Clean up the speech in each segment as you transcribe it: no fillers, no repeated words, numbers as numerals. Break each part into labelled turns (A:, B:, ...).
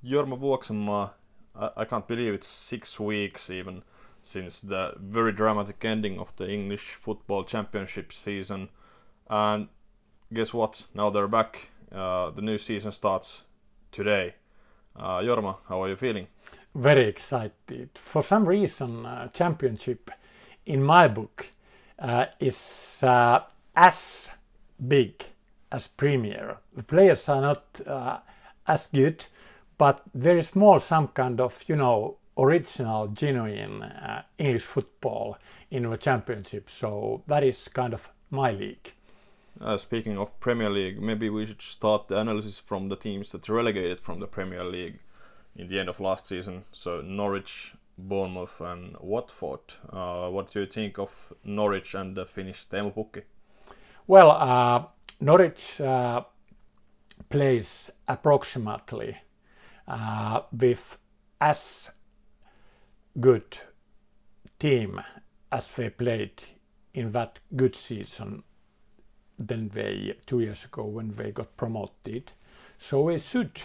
A: Jorma Vuoksenmaa, I can't believe it's 6 weeks even since the very dramatic ending of the English Football Championship season. And guess what? Now they're back. The new season starts today. Jorma, how are you feeling?
B: Very excited. For some reason, Championship in my book is as big as Premier. The players are not as good, but there is more some kind of, original, genuine English football in the Championship. So that is kind of my league.
A: Speaking of Premier League, maybe we should start the analysis from the teams that relegated from the Premier League in the end of last season. So Norwich, Bournemouth and Watford. What do you think of Norwich and the Finnish Teemu Pukki?
B: Well, Norwich plays approximately with as good team as they played in that good season than they 2 years ago when they got promoted. So they should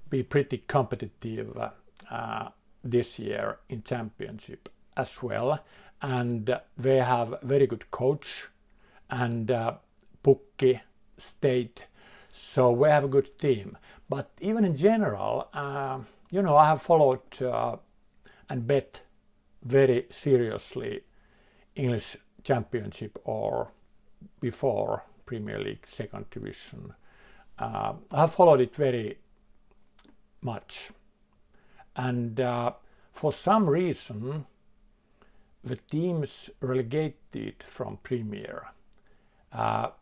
B: be pretty competitive this year in Championship as well. And they have very good coach and Pukki stayed. So we have a good team. But even in general, I have followed and bet very seriously English Championship or before Premier League second division. I have followed it very much. And for some reason, the teams relegated from Premier,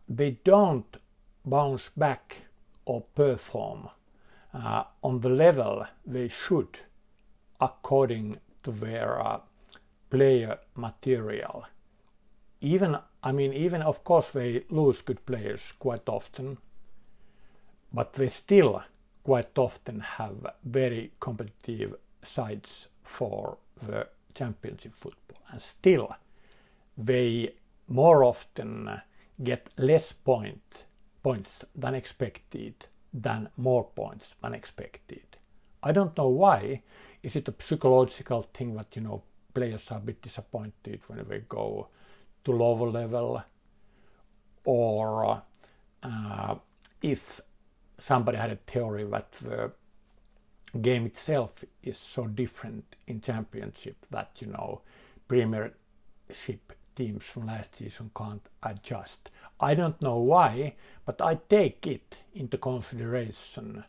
B: they don't bounce back or perform on the level they should according to their player material. Even of course they lose good players quite often, but they still quite often have very competitive sides for the Championship football, and still they more often get less points than expected than more points than expected. I don't know why. Is it a psychological thing that players are a bit disappointed when they go to lower level, or if somebody had a theory that the game itself is so different in Championship that Premiership teams from last season can't adjust. I don't know why, but I take it into consideration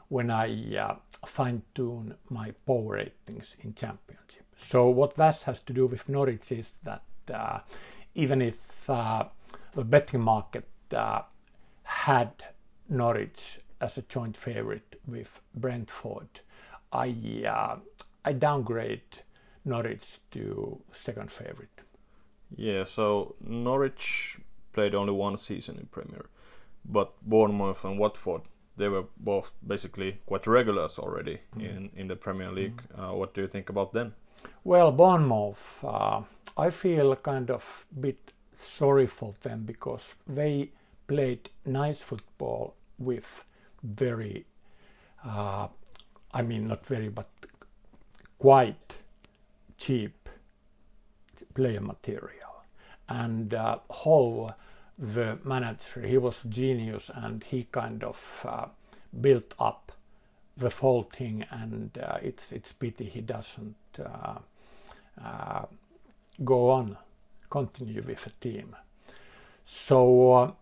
B: when I fine-tune my power ratings in Championship. So what that has to do with Norwich is that even if the betting market had Norwich as a joint favorite with Brentford, I downgrade Norwich to second favorite.
A: Yeah, so Norwich played only one season in Premier, but Bournemouth and Watford, they were both basically quite regulars already in the Premier League. What do you think about them?
B: Well, Bournemouth, I feel kind of bit sorry for them because they played nice football with very, not very, but quite cheap player material. And how the manager, he was genius and he kind of built up the whole thing, and it's pity he doesn't continue with the team. So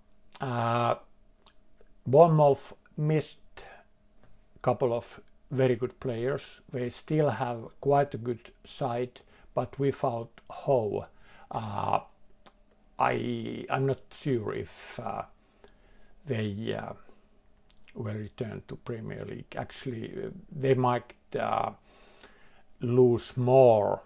B: Bournemouth missed a couple of very good players. They still have quite a good side, but without Ho, I'm not sure if they will return to Premier League. Actually, they might lose more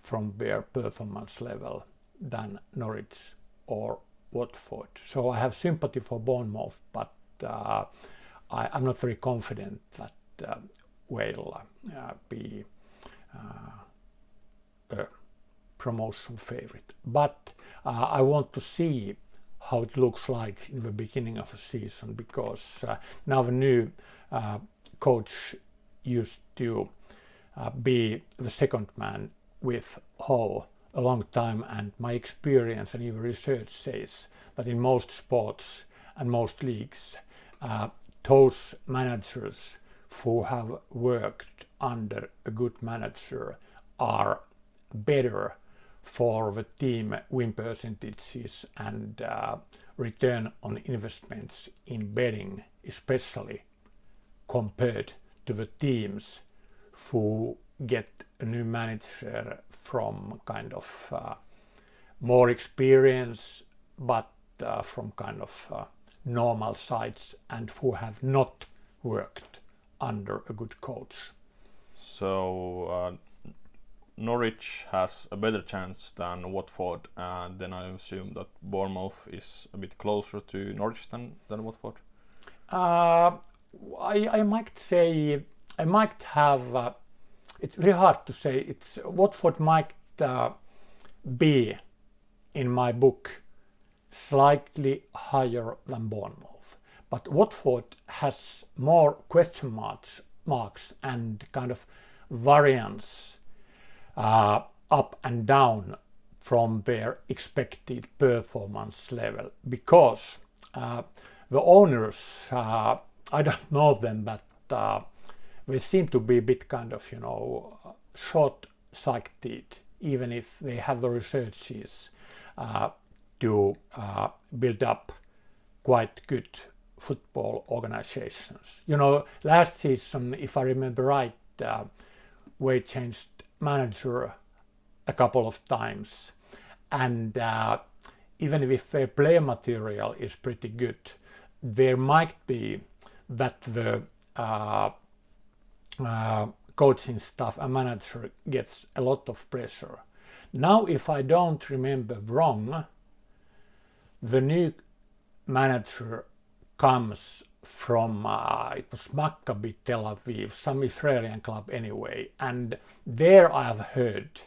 B: from their performance level than Norwich or Watford. So I have sympathy for Bournemouth, but I'm not very confident that will be a promotion favorite. But I want to see how it looks like in the beginning of the season, because now the new coach used to be the second man with Hull a long time, and my experience and even research says that in most sports and most leagues, those managers who have worked under a good manager are better for the team win percentages and return on investments in betting, especially compared to the teams who get a new manager from kind of more experience, but from kind of normal sides, and who have not worked under a good coach.
A: So Norwich has a better chance than Watford, and then I assume that Bournemouth is a bit closer to Norwich than Watford.
B: I might say I might have. It's very hard to say. It's Watford might be in my book slightly higher than Bournemouth, but Watford has more question marks and kind of variance up and down from their expected performance level, because the owners, I don't know them, but they seem to be a bit kind of, short-sighted, even if they have the researches to build up quite good football organizations. Last season, if I remember right, we changed manager a couple of times, and even if their player material is pretty good, there might be that the coaching staff and manager gets a lot of pressure. Now, if I don't remember wrong, the new manager comes from it was Maccabi Tel Aviv, some Israeli club anyway, and there I have heard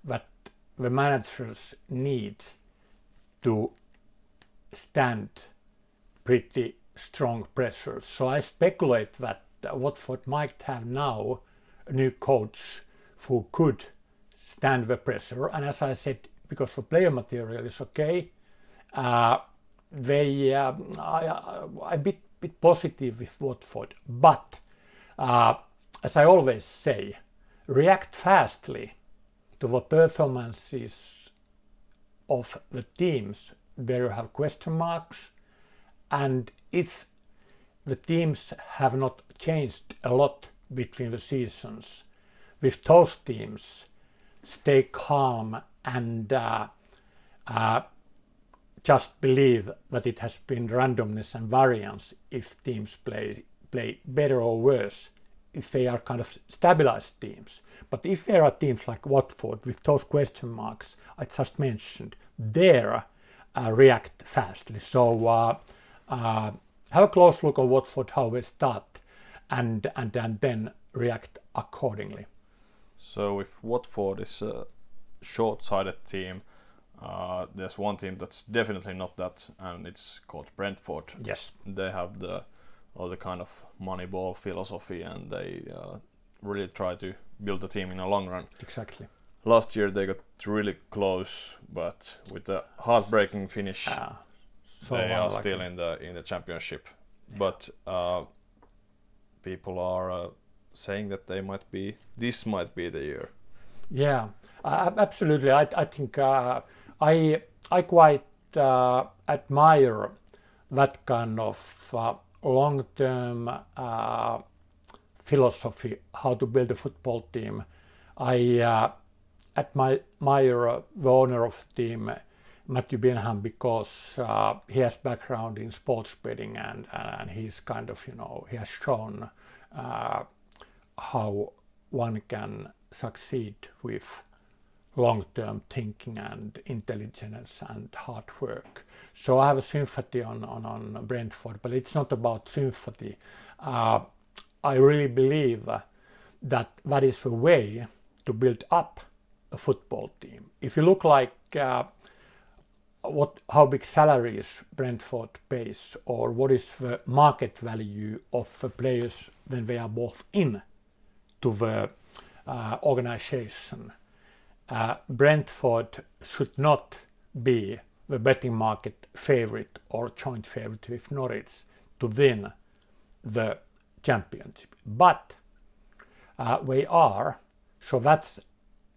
B: that the managers need to stand pretty strong pressure. So I speculate that Watford might have now a new coach who could stand the pressure, and as I said, because the player material is okay, I'm a bit positive with Watford, but as I always say, react fastly to the performances of the teams where you have question marks, and if the teams have not changed a lot between the seasons, with those teams stay calm and just believe that it has been randomness and variance if teams play better or worse, if they are kind of stabilized teams. But if there are teams like Watford with those question marks I just mentioned, they react fastly. So have a close look at Watford, how they start, and then react accordingly.
A: So if Watford is a short-sighted team, there's one team that's definitely not that, and it's called Brentford.
B: Yes.
A: They have all the kind of Moneyball philosophy, and they really try to build the team in a long run.
B: Exactly.
A: Last year they got really close, but with a heartbreaking finish, they are still in the championship. But people are saying that this might be the year.
B: Yeah, absolutely. I think I quite admire that kind of long-term philosophy, how to build a football team. I admire the owner of the team, Matthew Bingham, because he has background in sports betting, and he's kind of, he has shown how one can succeed with long-term thinking and intelligence and hard work. So I have a sympathy on Brentford, but it's not about sympathy. I really believe that is a way to build up a football team. If you look like how big salaries Brentford pays, or what is the market value of the players when they are both in to the organization. Brentford should not be the betting market favorite or joint favorite with Norwich to win the championship. But they are, so that's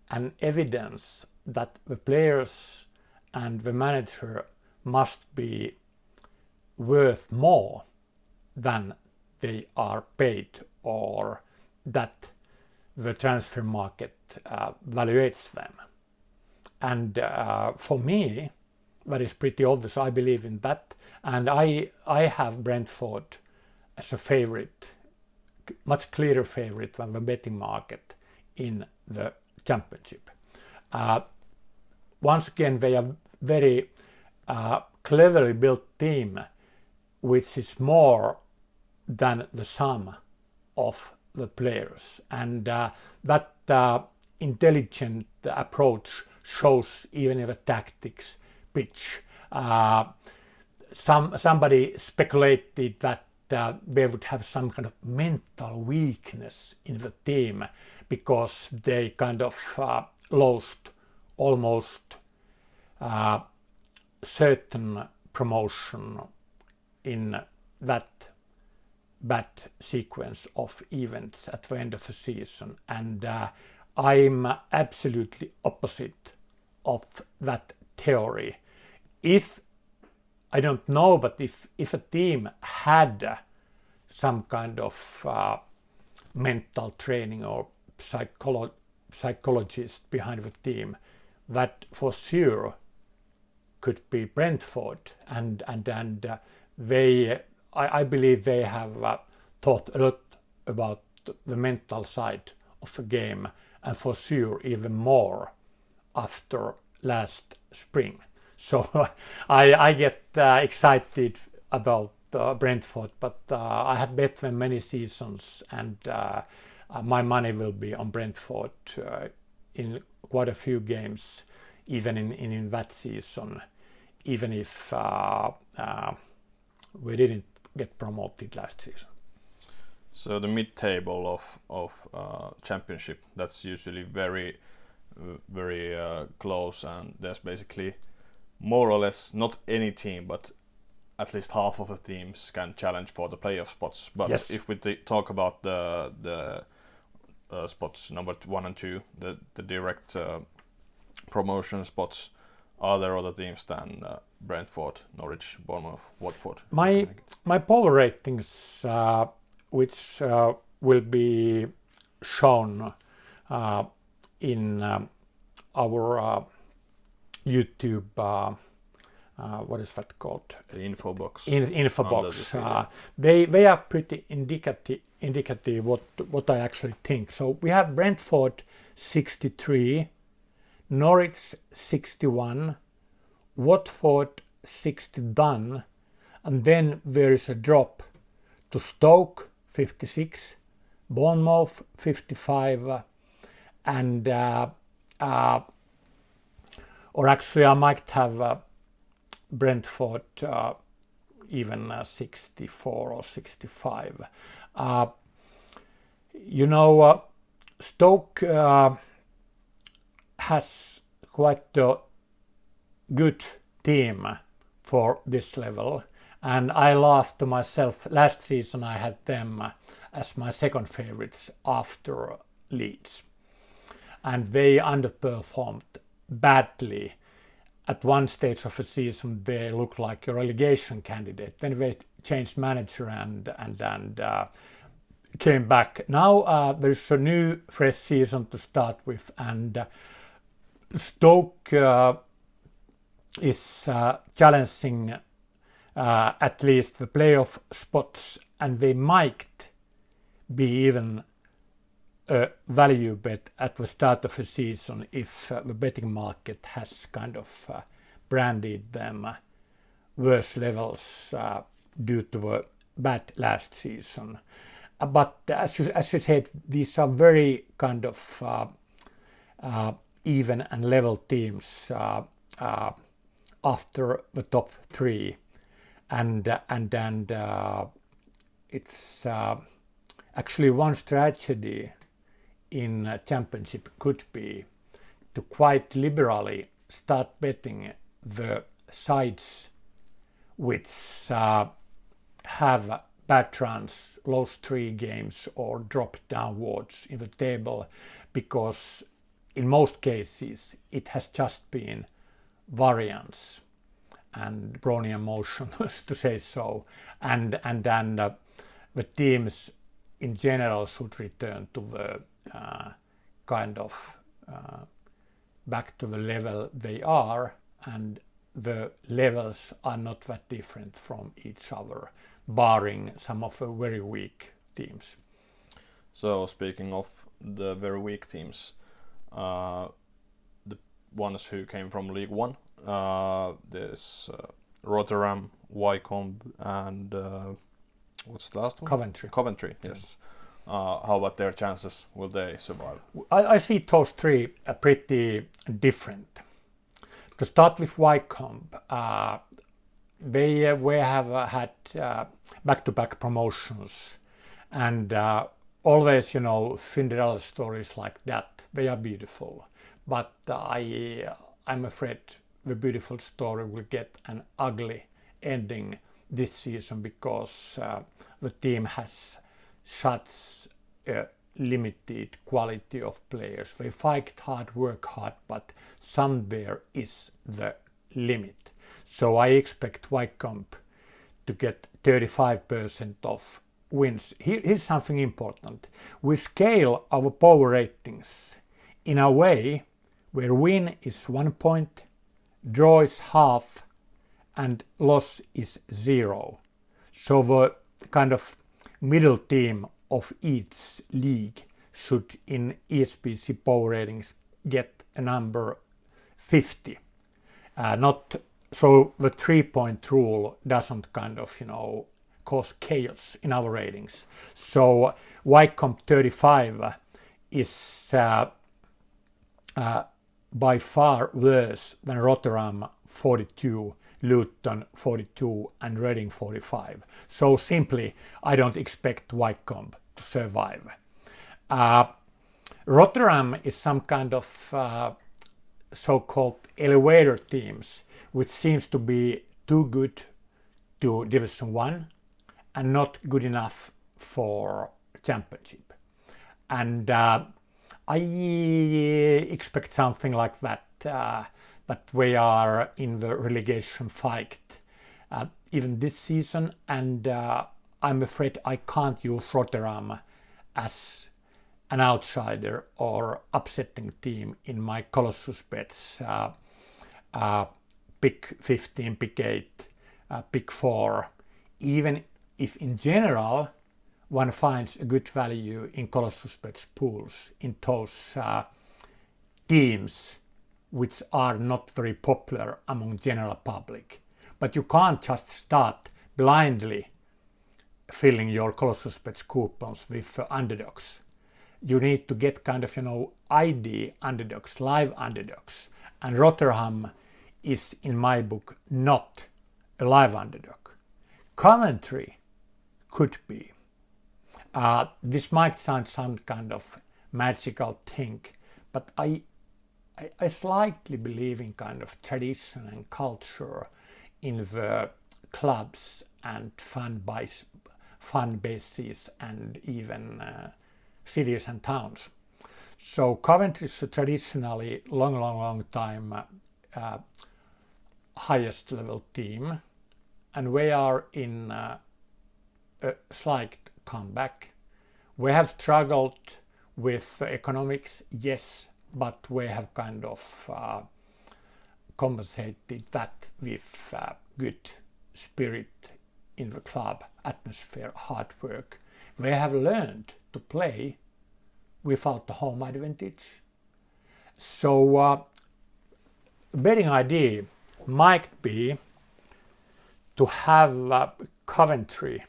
B: an evidence that the players and the manager must be worth more than they are paid, or that the transfer market valuates them. And for me, that is pretty obvious. I believe in that, and I have Brentford as a favorite, much clearer favorite than the betting market in the championship. Once again, they are very cleverly built team, which is more than the sum of the players, and that intelligent approach shows even in the tactics pitch. Somebody speculated that they would have some kind of mental weakness in the team because they kind of lost almost certain promotion in that bad sequence of events at the end of the season, and I'm absolutely opposite of that theory. If I don't know, but if a team had some kind of mental training or psychologist behind the team, that for sure could be Brentford, and I believe they have thought a lot about the mental side of the game, and for sure even more after last spring. So I get excited about Brentford, but I have bet them many seasons, and my money will be on Brentford in quite a few games, even in that season, even if we didn't get promoted last season.
A: So the mid-table of championship, that's usually very close, and there's basically more or less not any team, but at least half of the teams can challenge for the playoff spots. But
B: yes,
A: if we talk about the spots number 1 and 2, the direct promotion spots, are there other teams than Brentford, Norwich, Bournemouth, Watford?
B: My power ratings, which will be shown in our YouTube, what is that called?
A: The info box.
B: Info box. They are pretty indicative what I actually think. So we have Brentford 63, Norwich 61, Watford 61, and then there is a drop to Stoke 56, Bournemouth 55, and or actually I might have Brentford even 64 or 65. Stoke has quite a good team for this level, and I laughed to myself. Last season I had them as my second favorites after Leeds, and they underperformed badly. At one stage of the season they looked like a relegation candidate. Then they changed manager and came back. Now there's a new fresh season to start with, and Stoke is challenging at least the playoff spots, and they might be even a value bet at the start of the season if the betting market has kind of branded them worse levels due to a bad last season. But as you said, these are very kind of even and level teams after the top three, and it's actually one tragedy in championship could be to quite liberally start betting the sides which have bad runs, lost 3 games or dropped downwards in the table, because in most cases it has just been variance and Brownian motion to say so, and the teams in general should return to the kind of back to the level they are, and the levels are not that different from each other, barring some of the very weak teams.
A: So speaking of the very weak teams, the ones who came from League One, there's Rotherham, Wycombe, and what's the last one? Coventry, yes. How about their chances? Will they survive?
B: I see those 3 pretty different. To start with Wycombe, they have had back-to-back promotions, and always, Cinderella stories like that, they are beautiful. But I'm afraid the beautiful story will get an ugly ending this season, because the team has such a limited quality of players. They fight hard, work hard, but somewhere is the limit. So I expect Wycombe to get 35% of wins. Here's something important. We scale our power ratings in a way where win is 1 point, draw is half, and loss is 0. So the kind of middle team of each league should in ESBC power ratings get a number 50. Not so the 3-point rule doesn't kind of cause chaos in our ratings. So Wycombe 35 is by far worse than Rotherham 42, Luton 42, and Reading 45. So simply, I don't expect Wycombe to survive. Rotherham is some kind of so-called elevator teams, which seems to be too good to Division 1 and not good enough for Championship. And I expect something like that, but we are in the relegation fight even this season, and I'm afraid I can't use Rotherham as an outsider or upsetting team in my Colossus bets. Pick 15, pick 8, pick 4, even if in general one finds a good value in Colossus bets pools in those teams which are not very popular among general public. But you can't just start blindly filling your Colossus bets coupons with underdogs. You need to get kind of ID underdogs, live underdogs, and Rotherham is in my book not a live underdog. Coventry could be. This might sound some kind of magical thing, but I slightly believe in kind of tradition and culture in the clubs and fan bases and even cities and towns. So Coventry is a traditionally long time highest level team, and we are in a slight comeback. We have struggled with economics, yes, but we have kind of compensated that with good spirit in the club, atmosphere, hard work. We have learned to play without the home advantage. So betting idea might be to have Coventry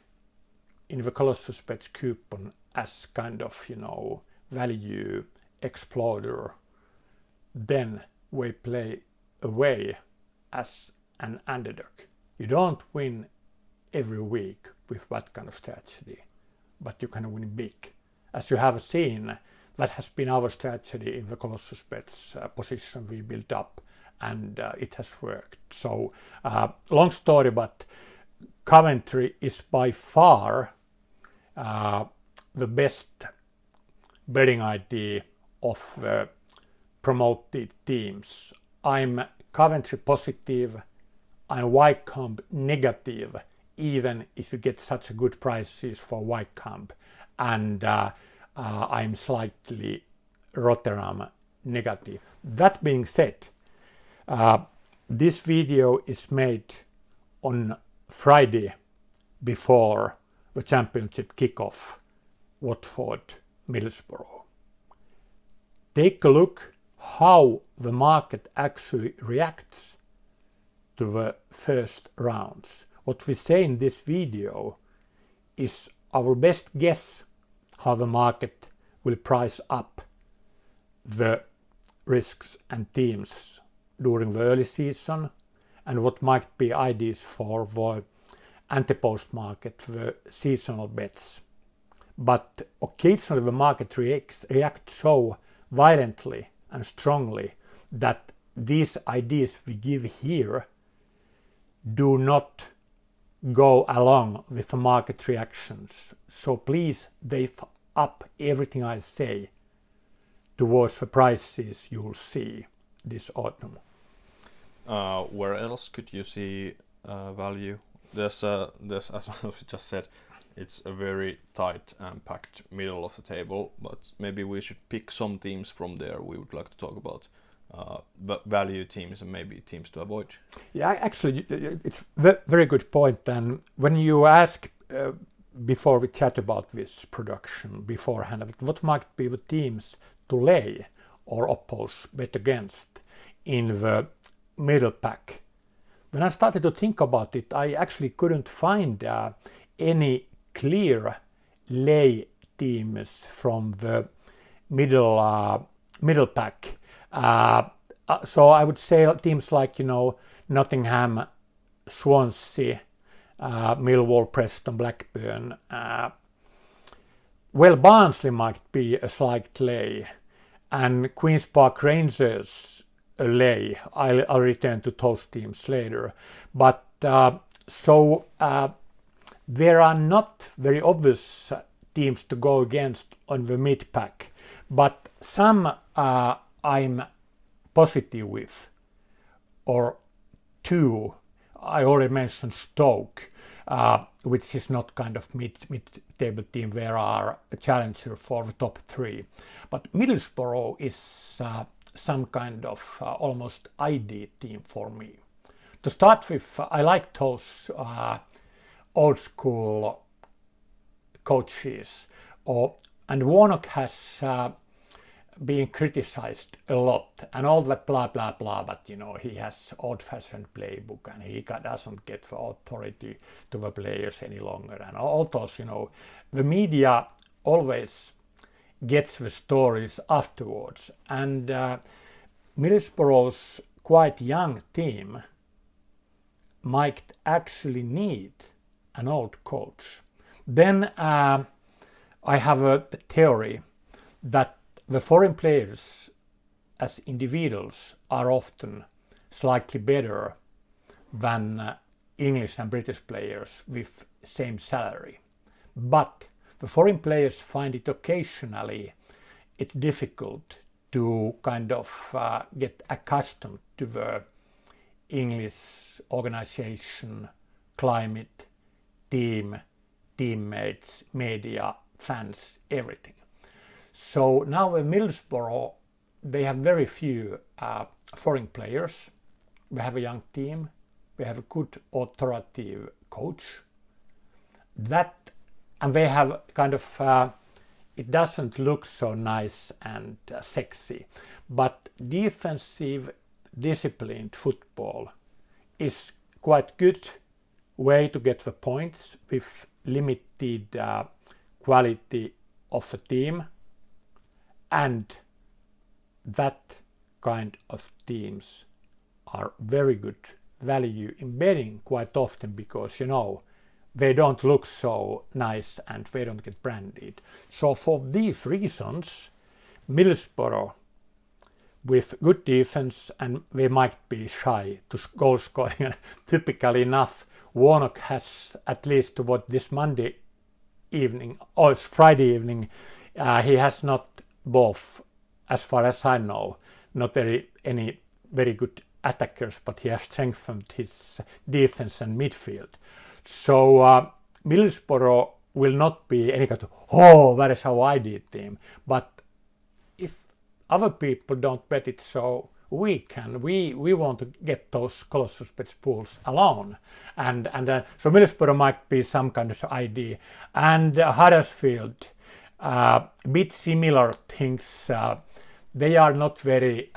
B: in the Colossus Bets coupon as kind of value exploder. Then we play away as an underdog. You don't win every week with that kind of strategy, but you can win big. As you have seen, that has been our strategy in the Colossus Bets position we built up, and it has worked. So long story, but Coventry is by far the best betting idea of promoted teams. I'm Coventry positive, I'm Wycombe negative, even if you get such good prices for Wycombe, and I'm slightly Rotherham negative. That being said, this video is made on Friday before the championship kickoff, Watford, Middlesbrough. Take a look how the market actually reacts to the first rounds. What we say in this video is our best guess how the market will price up the risks and teams during the early season, and what might be ideas for the anti-post market, the seasonal bets. But occasionally the market reacts so violently and strongly that these ideas we give here do not go along with the market reactions. So please weigh up everything I say towards the prices you'll see this autumn.
A: Where else could you see value? There's as I just said, it's a very tight and packed middle of the table, but maybe we should pick some teams from there we would like to talk about. Value teams and maybe teams to avoid.
B: Yeah, actually, it's a very good point. And when you ask, before we chat about this production beforehand, what might be the teams to lay or oppose, bet against in the middle pack, when I started to think about it, I actually couldn't find any clear lay teams from the middle pack. So I would say teams like, Nottingham, Swansea, Millwall, Preston, Blackburn. Barnsley might be a slight lay, and Queen's Park Rangers a lay. I'll return to those teams later. But there are not very obvious teams to go against on the mid pack, but some I'm positive with, or two. I already mentioned Stoke, which is not kind of mid-table team. There are a challenger for the top three, but Middlesbrough is some kind of almost ID team for me. To start with, I like those old school coaches, and Warnock has being criticized a lot and all that blah blah blah, but he has old-fashioned playbook and he doesn't get the authority to the players any longer, and all those, the media always gets the stories afterwards, and Middlesbrough's quite young team might actually need an old coach. Then I have a theory that the foreign players as individuals are often slightly better than English and British players with same salary. But the foreign players find it occasionally it's difficult to kind of get accustomed to the English organization, climate, team, teammates, media, fans, everything. So now in Middlesbrough, they have very few foreign players. We have a young team. We have a good authoritative coach. And they have kind of, it doesn't look so nice and sexy, but defensive, disciplined football is quite good way to get the points with limited quality of a team, and that kind of teams are very good value in betting quite often because they don't look so nice and they don't get branded. So for these reasons, Middlesbrough with good defense, and they might be shy to goal scoring. Typically enough, Warnock has, at least what this Monday evening or it's Friday evening, he has not both, as far as I know, not any very good attackers, but he has strengthened his defense and midfield. So Middlesbrough will not be any kind of, that is how I did team. But if other people don't bet it, so we can. We want to get those Colossus Bets pools alone. And so Middlesbrough might be some kind of idea. And Huddersfield, bit similar things. They are not very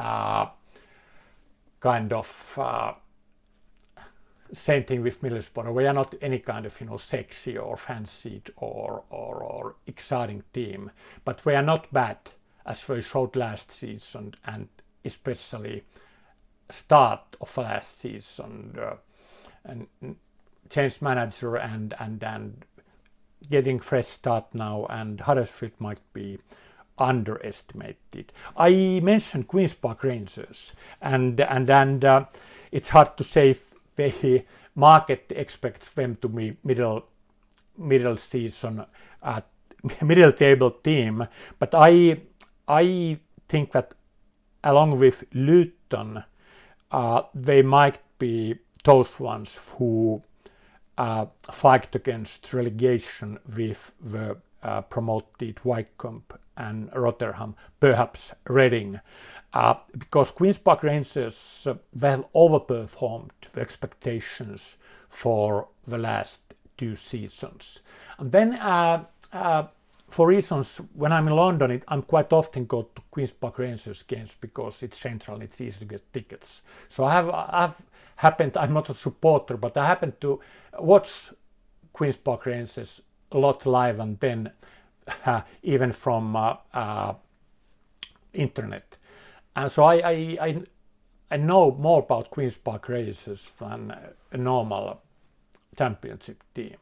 B: kind of same thing with Middlesbrough. We are not any kind of sexy or fancied or exciting team, but we are not bad as we showed last season, and especially start of last season, and change manager and getting fresh start now, and Huddersfield might be underestimated. I mentioned Queen's Park Rangers, and it's hard to say if the market expects them to be middle season middle table team, but I think that along with Luton, they might be those ones who fight against relegation with the promoted Wycombe and Rotherham, perhaps Reading, because Queen's Park Rangers they have overperformed the expectations for the last 2 seasons. And then for reasons, when I'm in London, I'm quite often go to Queen's Park Rangers games because it's central, it's easy to get tickets. So I've happened, I'm not a supporter, but I happened to watch Queen's Park Rangers a lot live, and then even from internet. And so I know more about Queen's Park Rangers than a normal championship team.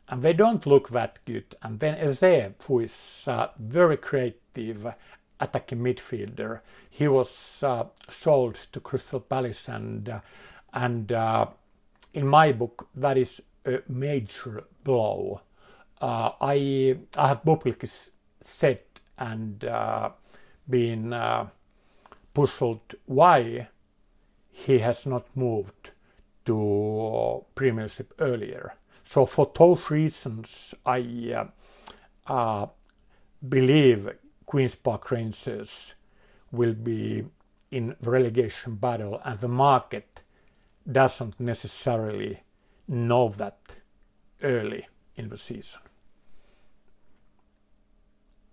B: And they don't look that good. And then Eze, who is a very creative attacking midfielder, he was sold to Crystal Palace, and in my book that is a major blow. I have publicly said and been puzzled why he has not moved to Premiership earlier. So for those reasons, I believe Queen's Park Rangers will be in relegation battle, and the market doesn't necessarily know that early in the season.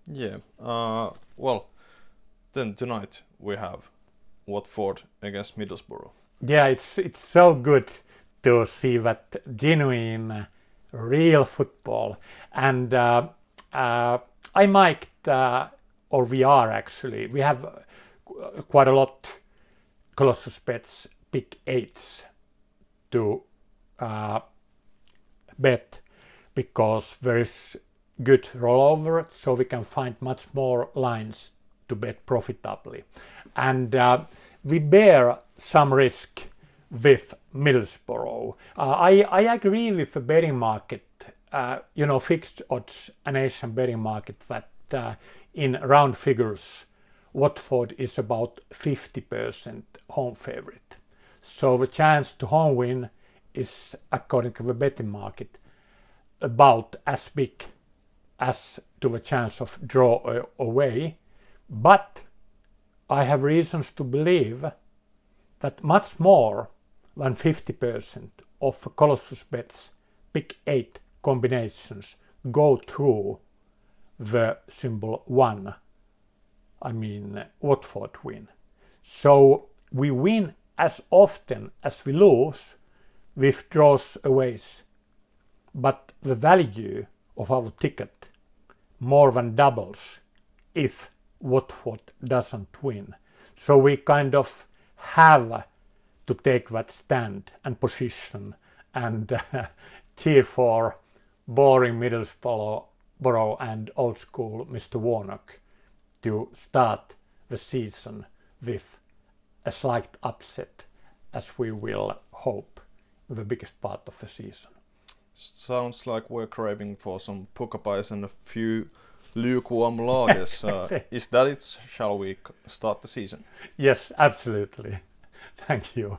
A: Yeah, well, then tonight we have Watford against Middlesbrough.
B: Yeah, it's so good to see that genuine, real football. And I might, or we are actually, we have quite a lot Colossus Bets pick 8s to bet, because there is good rollover, so we can find much more lines to bet profitably. And we bear some risk with Middlesbrough. I agree with the betting market, fixed odds and Asian betting market, that in round figures Watford is about 50% home favorite. So the chance to home win is, according to the betting market, about as big as to the chance of draw away. But I have reasons to believe that much more than 50% of Colossus Bets pick 8 combinations go through the symbol 1. I mean Watford win. So we win as often as we lose with draws aways, but the value of our ticket more than doubles if Watford doesn't win. So we kind of have to take that stand and position and cheer for boring Middlesbrough and old school Mr. Warnock to start the season with a slight upset, as we will hope the biggest part of the season.
A: Sounds like we're craving for some puka pies and a few lukewarm lagers. Is that it? Shall we start the season?
B: Yes, absolutely. Thank you.